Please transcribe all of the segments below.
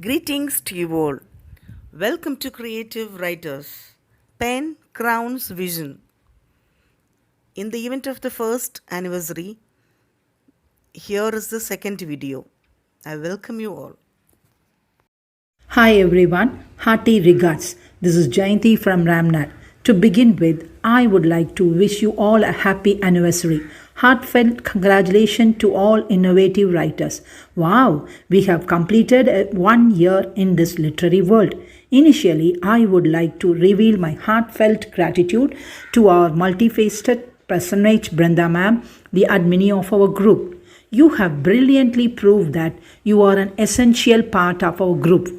Greetings to you all. Welcome to Creative Writers. Pen crowns vision. In the event of the first anniversary, here is the second video. I welcome you all. Hi everyone, hearty regards. This is Jayanti from Ramnad. To begin with, I would like to wish you all a happy anniversary. Heartfelt congratulations to all innovative writers. Wow, we have completed 1 year in this literary world. Initially, I would like to reveal my heartfelt gratitude to our multifaceted personage Brenda ma'am, the admin of our group. You have brilliantly proved that you are an essential part of our group.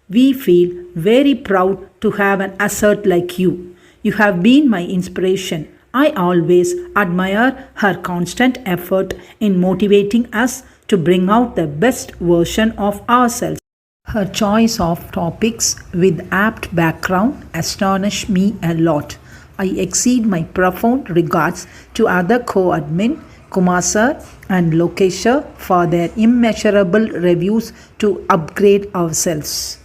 We feel very proud to have an asset like you. You have been my inspiration. I always admire her constant effort in motivating us to bring out the best version of ourselves. Her choice of topics with apt background astonish me a lot. I exceed my profound regards to other co-admin Kumar sir and Lokesh sir for their immeasurable reviews to upgrade ourselves.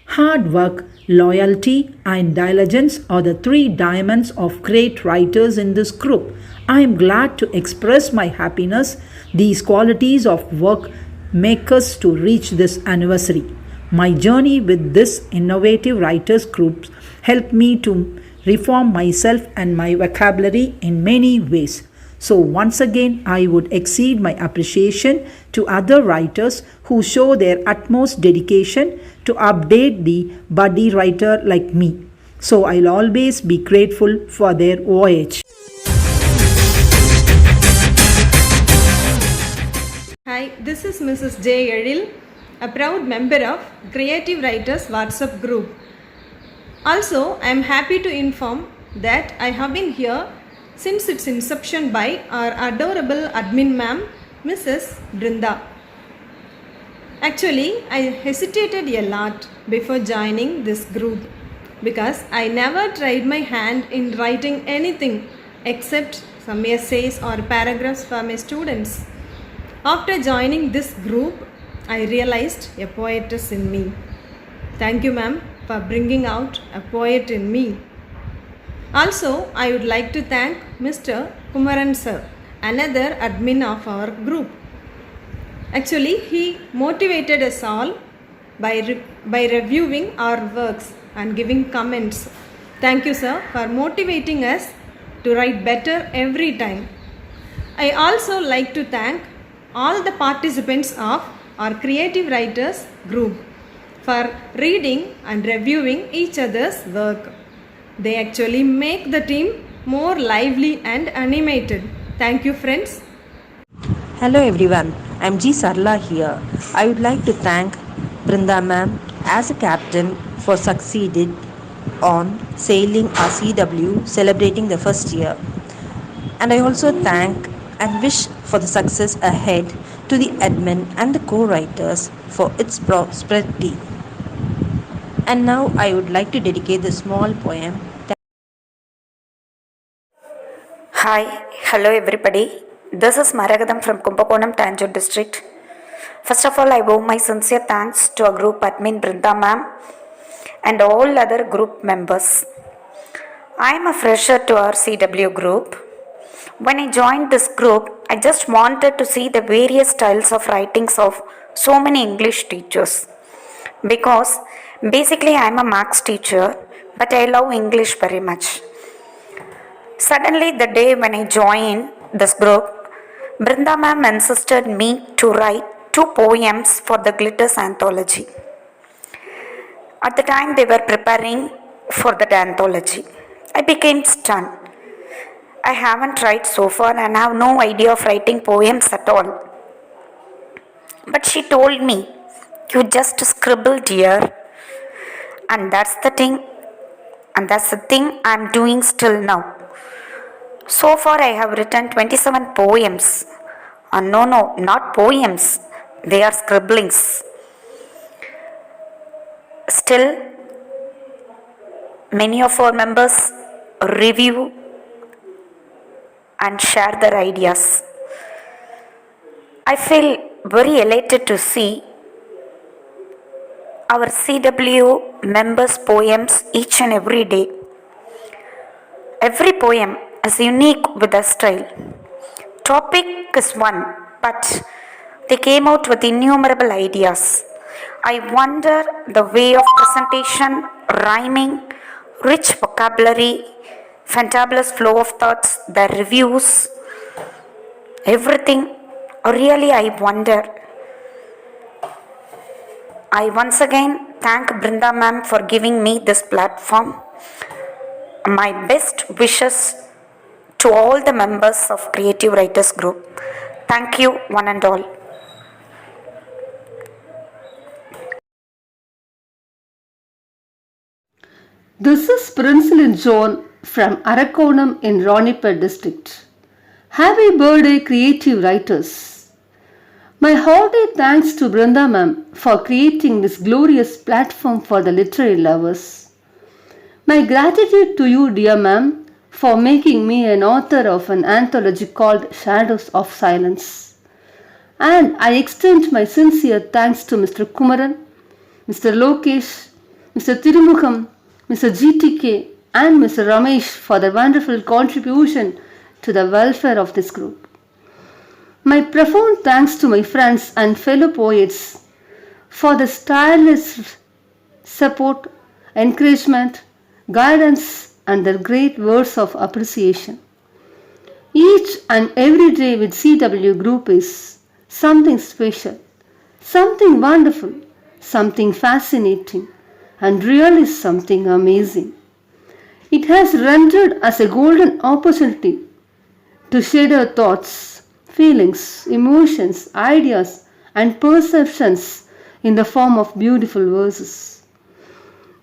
Hard work, loyalty, and diligence are the three diamonds of great writers in this group. I am glad to express my happiness. These qualities of work make us to reach this anniversary. My journey with this innovative writers group helped me to reform myself and my vocabulary in many ways. So, once again, I would exceed my appreciation to other writers who show their utmost dedication to update the buddy writer like me. So, I'll always be grateful for their voyage. Hi, this is Mrs. J. Eril, a proud member of Creative Writers WhatsApp group. Also, I am happy to inform that I have been here since its inception by our adorable admin ma'am, Mrs. Brinda. Actually, I hesitated a lot before joining this group because I never tried my hand in writing anything except some essays or paragraphs for my students. After joining this group, I realized a poetess in me. Thank you, ma'am, for bringing out a poet in me. Also, I would like to thank Mr. Kumaran sir, another admin of our group. Actually, he motivated us all by reviewing our works and giving comments. Thank you, sir, for motivating us to write better every time. I also like to thank all the participants of our Creative Writers group for reading and reviewing each other's work. They actually make the team more lively and animated. Thank you, friends. Hello everyone, I'm G. Sarla here. I would like to thank Brinda ma'am as a captain for succeeded on sailing our CW celebrating the first year. And I also thank and wish for the success ahead to the admin and the co-writers for its prosperity. And now I would like to dedicate the small poem. Hi, hello everybody. This is Maragadam from Kumbakonam, Tanjore district. First of all, I owe my sincere thanks to our group admin Brinda ma'am and all other group members. I am a fresher to our CW group. When I joined this group, I just wanted to see the various styles of writings of so many English teachers. Because basically I am a maths teacher, but I love English very much. Suddenly, the day when I joined this group, Brinda ma'am insisted me to write 2 poems for the Glitters anthology. At the time they were preparing for that anthology, I became stunned. I haven't tried so far and have no idea of writing poems at all. But she told me, you just scribble, dear. And that's the thing I'm doing still now. So far, I have written 27 poems. No, not poems. They are scribblings. Still, many of our members review and share their ideas. I feel very elated to see our CW members' poems each and every day. Every poem is unique with a style. Topic is one, but they came out with innumerable ideas. I wonder the way of presentation, rhyming, rich vocabulary, fantabulous flow of thoughts, the reviews, everything. Really, I wonder. I once again thank Brinda ma'am for giving me this platform. My best wishes to all the members of Creative Writers Group. Thank you, one and all. This is Princelin John from Arakonam in Ronipet district. Happy birthday, creative writers. My hearty thanks to Brinda ma'am for creating this glorious platform for the literary lovers. My gratitude to you, dear ma'am, for making me an author of an anthology called Shadows of Silence. And I extend my sincere thanks to Mr. Kumaran, Mr. Lokesh, Mr. Tirumukham, Mr. GTK, and Mr. Ramesh for their wonderful contribution to the welfare of this group. My profound thanks to my friends and fellow poets for the tireless support, encouragement, guidance, and their great words of appreciation. Each and every day with CW Group is something special, something wonderful, something fascinating, and really something amazing. It has rendered us a golden opportunity to share our thoughts, feelings, emotions, ideas, and perceptions in the form of beautiful verses.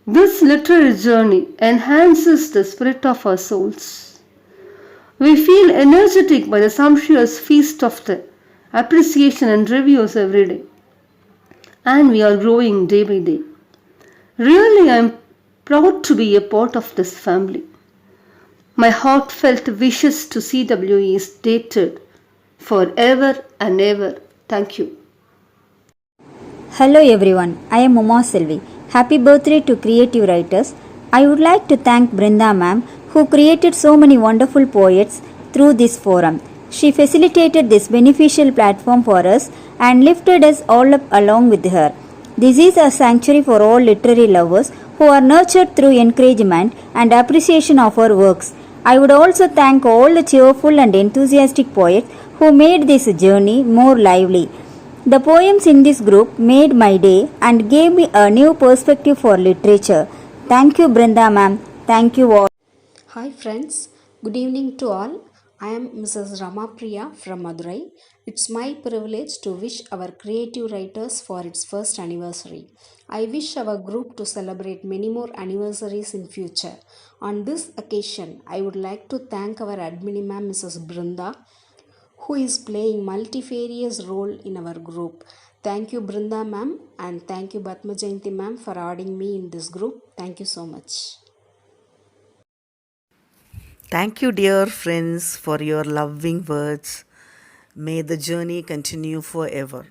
This literary journey enhances the spirit of our souls. We feel energetic by the sumptuous feast of the appreciation and reviews every day, and we are growing day by day. Really, I am proud to be a part of this family. My heartfelt wishes to CW is dated forever and ever. Thank you. Hello everyone, I am Uma Selvi. Happy birthday to Creative Writers. I would like to thank Brinda ma'am who created so many wonderful poets through this forum. She facilitated this beneficial platform for us and lifted us all up along with her. This is a sanctuary for all literary lovers who are nurtured through encouragement and appreciation of our works. I would also thank all the cheerful and enthusiastic poets who made this journey more lively. The poems in this group made my day and gave me a new perspective for literature. Thank you, Brinda ma'am. Thank you all. Hi friends, good evening to all. I am Mrs. Ramapriya from Madurai. It's my privilege to wish our creative writers for its first anniversary. I wish our group to celebrate many more anniversaries in future. On this occasion, I would like to thank our admin ma'am Mrs. Brinda, who is playing multifarious role in our group. Thank you Brinda ma'am and thank you Batma Jayanti ma'am for adding me in this group. Thank you so much. Thank you, dear friends, for your loving words. May the journey continue forever.